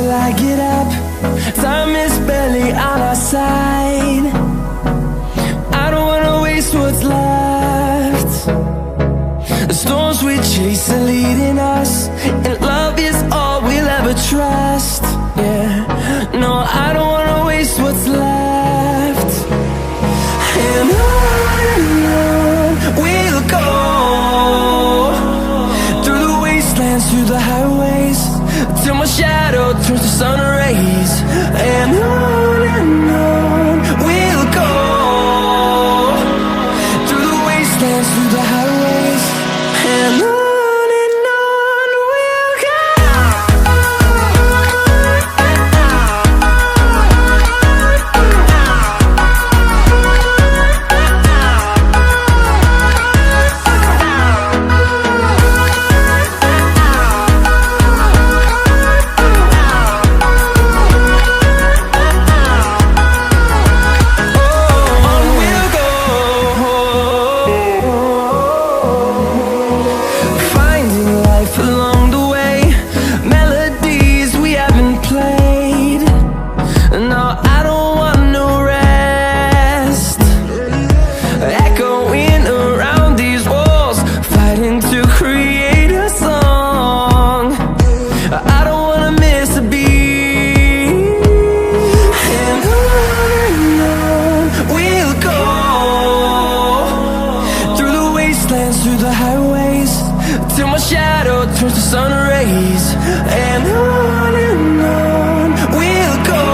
till I get up. Time is barely on our side. I don't wanna waste what's left. The storms we chase are leading us, and love is all we'll ever trust. Yeah, no, I don't wanna waste what's left. And on we'll go, through the wastelands, through the highways, till my shadow turns to sun rays. And on we'll go, through the wastelands, through the highways, and on we'll go. Through the highways, till my shadow turns to sun rays. And on we'll go,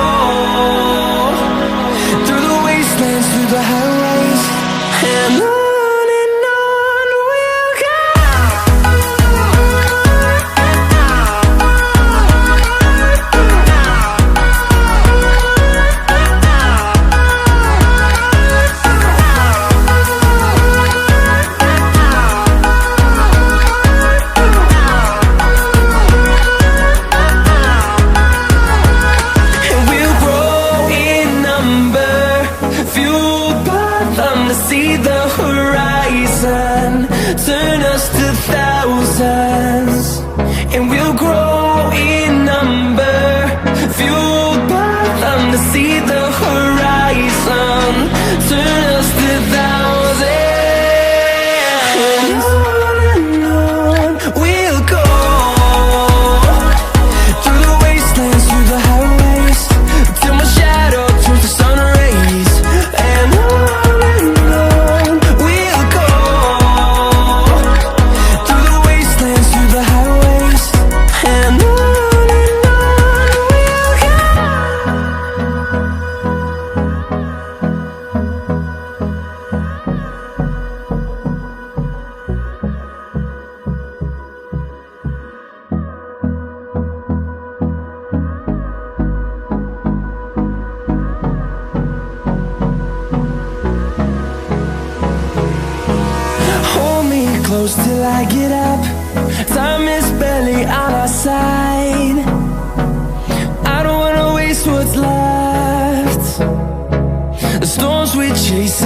through the wastelands, through the highways, and on we'll go. See the horizon, turn us to thousands, and we'll grow in number, fueled by them. To see the horizon, turn us to thousands, and on we'll go, through the wastelands, through the highways, till my shadow turns to sun rays. And close till I get up. Time is barely on our side. I don't wanna waste what's left. The storms we chase